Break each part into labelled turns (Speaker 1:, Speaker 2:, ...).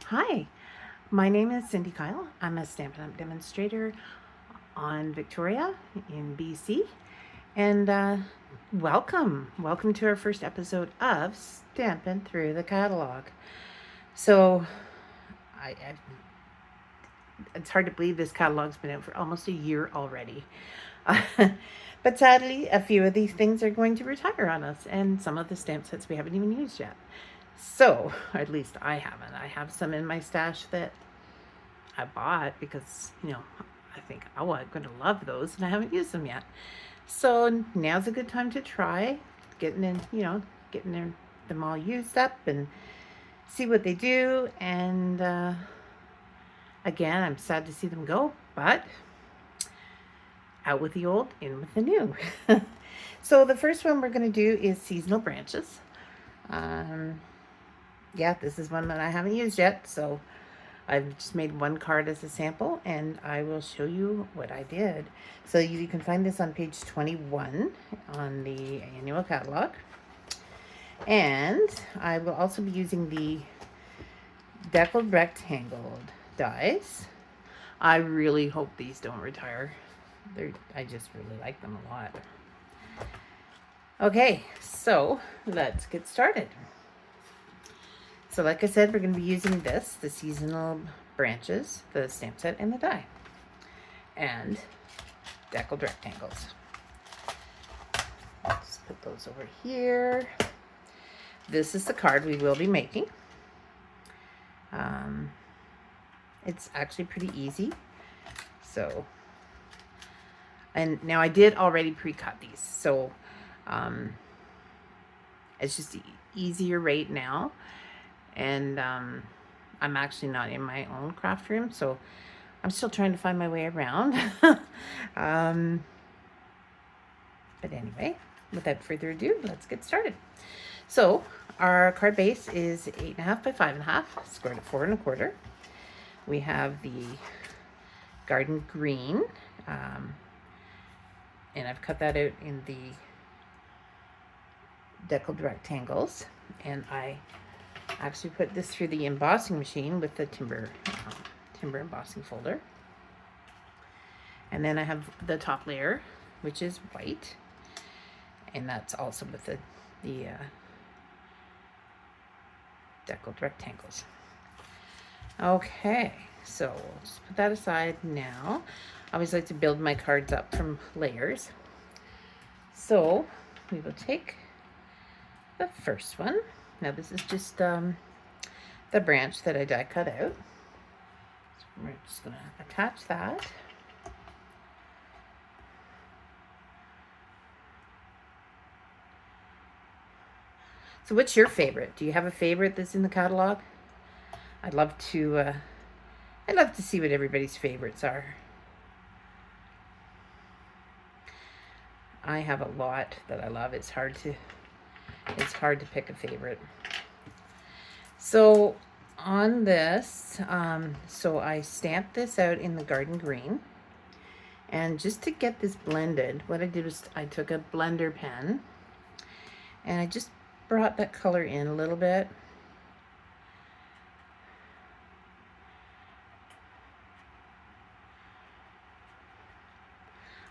Speaker 1: Hi, my name is Cindy Kyle. I'm a Stampin' Up! Demonstrator on Victoria in BC. And welcome to our first episode of Stampin' Through the Catalog. So, I it's hard to believe this catalog's been out for almost a year already. But sadly, a few of these things are going to retire on us, and some of the stamp sets we haven't even used yet. So, at least I haven't. I have some in my stash that I bought because, I think, oh, I'm going to love those and I haven't used them yet. So now's a good time to try them all used up and see what they do. And again, I'm sad to see them go, but out with the old, in with the new. So the first one we're going to do is seasonal branches. Um, yeah, this is one that I haven't used yet, so I've just made one card as a sample, and I will show you what I did. So you can find this on page 21 on the annual catalog. And I will also be using the deckled rectangled dies. I really hope these don't retire. I just really like them a lot. Okay, so let's get started. So like I said, we're going to be using the seasonal branches, the stamp set, and the die. And deckled rectangles. Let's put those over here. This is the card we will be making. It's actually pretty easy. So, and now I did already pre-cut these. So, it's just easier right now. And I'm actually not in my own craft room, so I'm still trying to find my way around. But anyway, without further ado, let's get started. So our card base is 8.5 by 5.5, squared at 4 1/4. We have the garden green, and I've cut that out in the deckled rectangles, and I actually put this through the embossing machine with the timber embossing folder. And then I have the top layer, which is white, and that's also with the deckled rectangles. Okay, so we'll just put that aside now. I always like to build my cards up from layers. So we will take the first one. Now this is just the branch that I die cut out. So we're just going to attach that. So what's your favorite? Do you have a favorite that's in the catalog? I'd love to see what everybody's favorites are. I have a lot that I love. It's hard to pick a favorite. So on this, so I stamped this out in the garden green. And just to get this blended, what I did was I took a blender pen and I just brought that color in a little bit.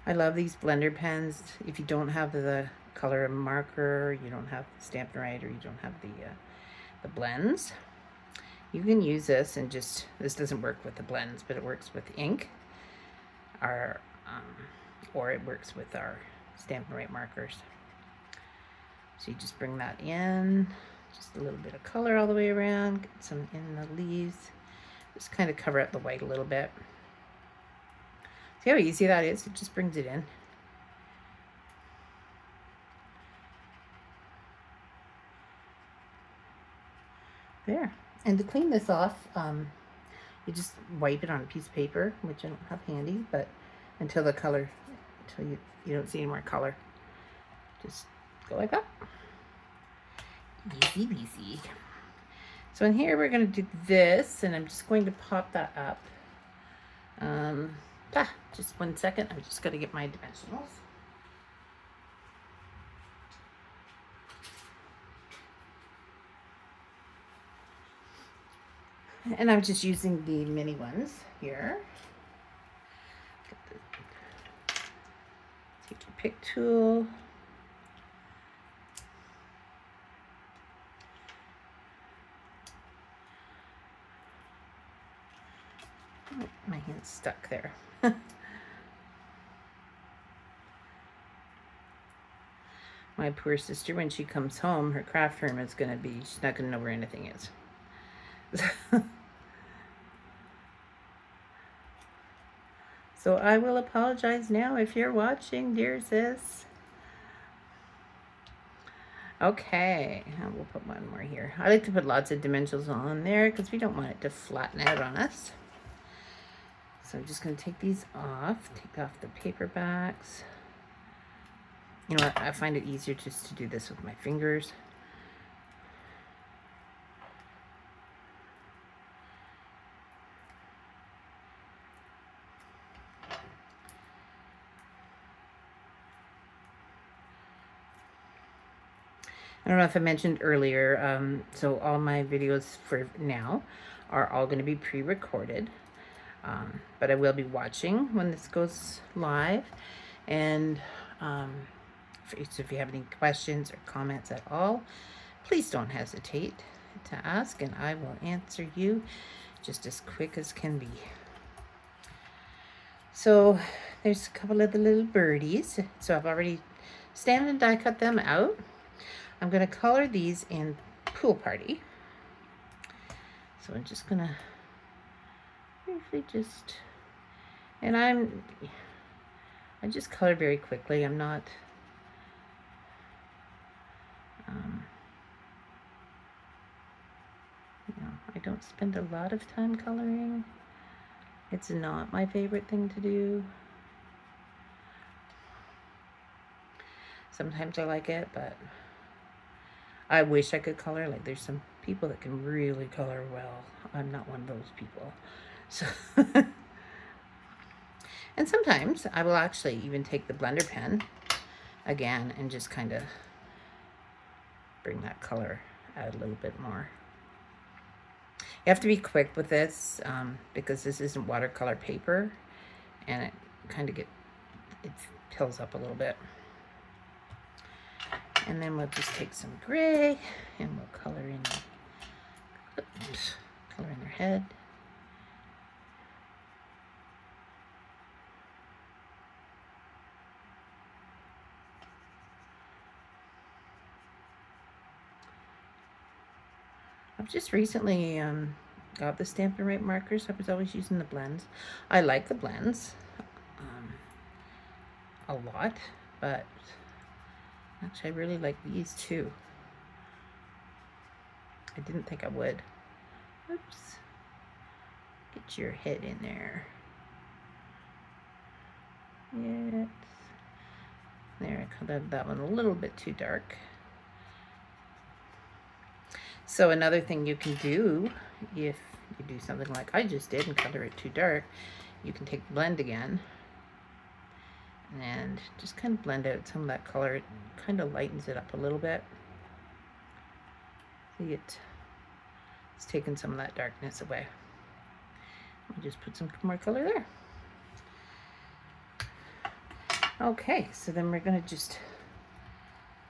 Speaker 1: I love these blender pens. If you don't have the color marker, you don't have Stampin' Right, or you don't have the blends, you can use this and just, this doesn't work with the blends, but it works with ink, or it works with our Stampin' Right markers. So you just bring that in, just a little bit of color all the way around, get some in the leaves, just kind of cover up the white a little bit. See how easy that is? It just brings it in. There. And to clean this off, you just wipe it on a piece of paper, which I don't have handy, but until you don't see any more color. Just go like that. Easy peasy. So in here we're going to do this, and I'm just going to pop that up. Just 1 second. I'm just going to get my dimensionals. And I'm just using the mini ones here. Take your pick tool. Oh, my hand's stuck there. My poor sister, when she comes home, her craft room is going to be, she's not going to know where anything is. So I will apologize now if you're watching, dear sis. Okay, we'll put one more here. I like to put lots of dimensionals on there because we don't want it to flatten out on us. So I'm just going to take these off, take off the paper backs. You know what, I find it easier just to do this with my fingers. I don't know if I mentioned earlier, so all my videos for now are all going to be pre-recorded. But I will be watching when this goes live. And so if you have any questions or comments at all, please don't hesitate to ask, and I will answer you just as quick as can be. So there's a couple of the little birdies. So I've already stamped and die cut them out. I'm going to color these in Pool Party. So I'm just going to briefly just, and I just color very quickly. I'm not, I don't spend a lot of time coloring. It's not my favorite thing to do. Sometimes I like it, but I wish I could color. Like, there's some people that can really color well. I'm not one of those people. So and sometimes I will actually even take the blender pen again and just kind of bring that color out a little bit more. You have to be quick with this because this isn't watercolor paper, and it kind of it pills up a little bit. And then we'll just take some gray and we'll color in their head. I've just recently got the Stampin' Write markers. I was always using the blends. I like the blends a lot, but actually I really like these too. I didn't think I would. Oops. Get your head in there. Yes. There, I colored that one a little bit too dark. So another thing you can do, if you do something like I just did and color it too dark, you can take the blend again and just kind of blend out some of that color. It kind of lightens it up a little bit. See, it's taken some of that darkness away. I'll just put some more color there. Okay, so then we're gonna just,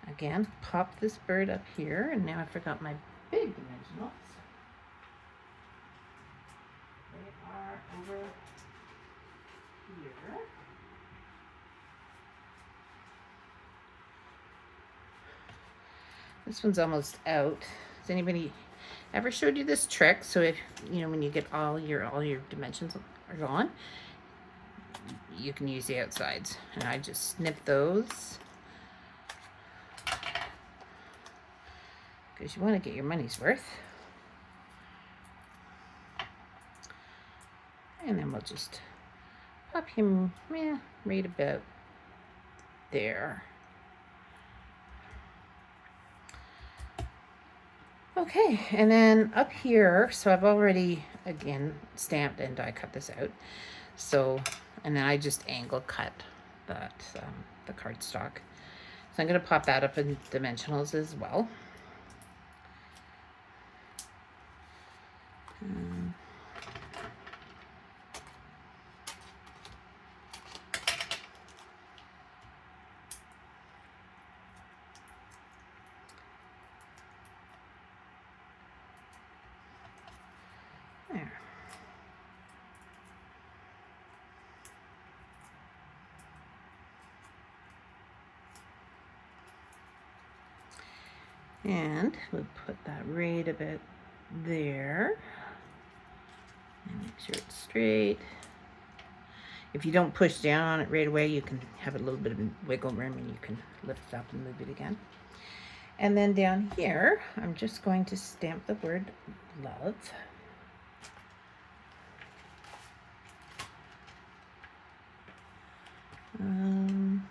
Speaker 1: again, pop this bird up here, and now I forgot my big dimensionals. They are over here. This one's almost out. Has anybody ever showed you this trick? So if, when you get all your dimensions are gone, you can use the outsides. And I just snip those, because you want to get your money's worth. And then we'll just pop him, right about there. Okay, and then up here, so I've already, again, stamped and die cut this out. So, and then I just angle cut that, the cardstock. So I'm going to pop that up in dimensionals as well. And we'll put that right about there. And make sure it's straight. If you don't push down on it right away, you can have a little bit of wiggle room and you can lift it up and move it again. And then down here, I'm just going to stamp the word love.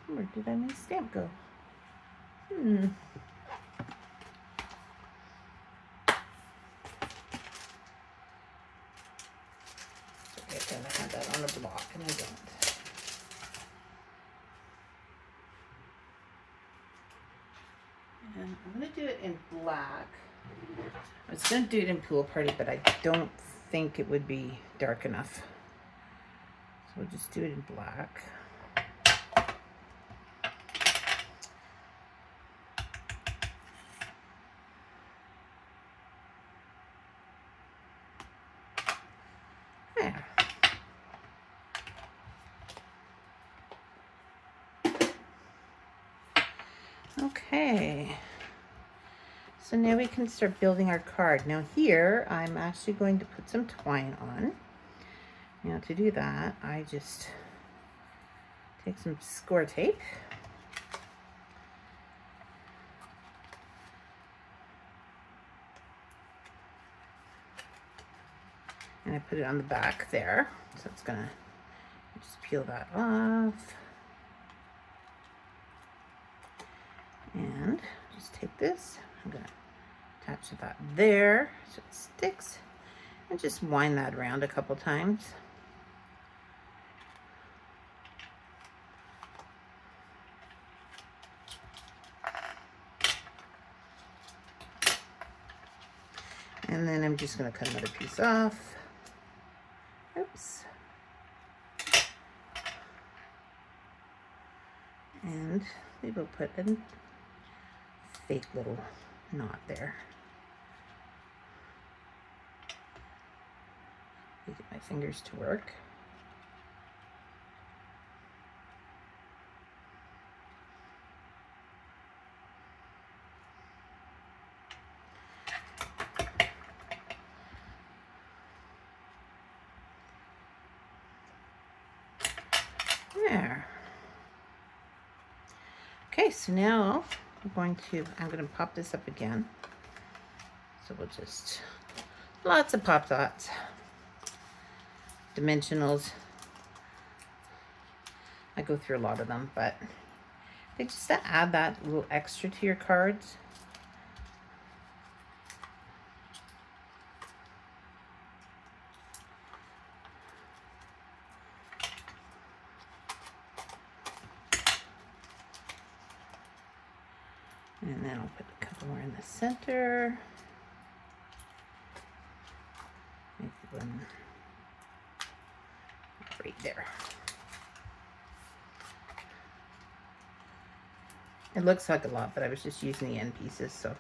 Speaker 1: Where did my stamp go? Okay, I thought I had that on a block and I don't. And I'm going to do it in black. I was going to do it in Pool Party, but I don't think it would be dark enough. So we'll just do it in black. There. Okay. So now we can start building our card. Now here, I'm actually going to put some twine on. Now to do that, I just take some score tape. And I put it on the back there. So it's gonna just peel that off. And just take this, I'm gonna attach that there so it sticks, and just wind that around a couple times. And then I'm just gonna cut another piece off. Oops. And we will put a fake little knot there. Get my fingers to work. There. Okay, so now I'm going to pop this up again. So we'll just, lots of pop dots, dimensionals. I go through a lot of them, but they just to add that little extra to your cards. And then I'll put a couple more in the center. Maybe one right there. It looks like a lot, but I was just using the end pieces, so.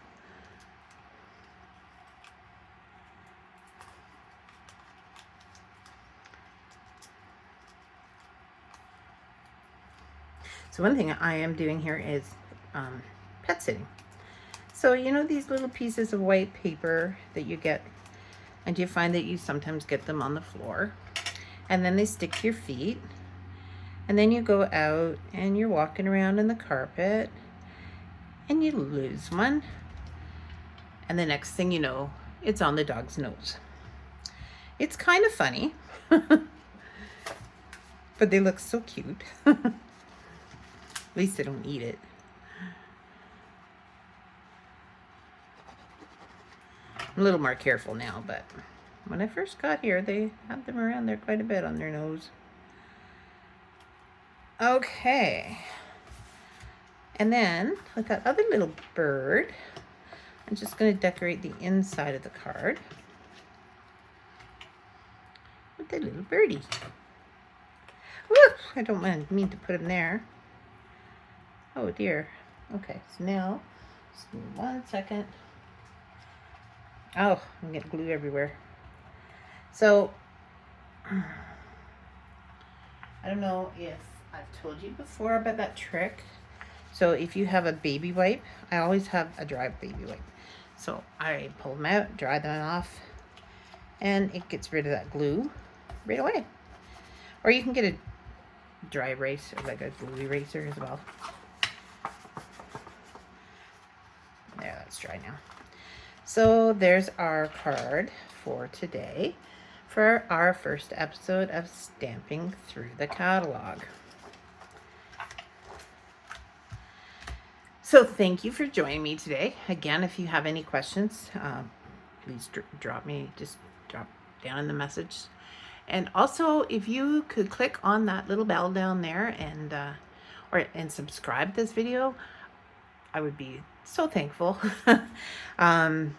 Speaker 1: So one thing I am doing here is pet sitting. So you know these little pieces of white paper that you get, and you find that you sometimes get them on the floor, and then they stick to your feet, and then you go out and you're walking around in the carpet and you lose one, and the next thing you know, it's on the dog's nose. It's kind of funny, but they look so cute. At least they don't eat it. I'm a little more careful now, but when I first got here, they had them around there quite a bit on their nose. Okay. And then with that other little bird, I'm just going to decorate the inside of the card with the little birdie. Woo! I don't mean to put him there. Oh dear. Okay, so now, just give me 1 second. Oh, I'm getting glue everywhere. So, I don't know if I've told you before about that trick So if you have a baby wipe, I always have a dry baby wipe. So I pull them out, dry them off, and it gets rid of that glue right away. Or you can get a dry eraser, like a glue eraser as well. There, that's dry now. So there's our card for today for our first episode of Stamping Through the Catalog. So thank you for joining me today. Again, if you have any questions, please drop down in the message. And also, if you could click on that little bell down there and subscribe to this video, I would be so thankful. And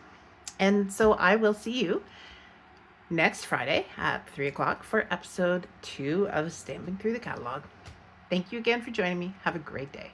Speaker 1: so I will see you next Friday at 3 o'clock for episode 2 of Stamping Through the Catalog. Thank you again for joining me. Have a great day.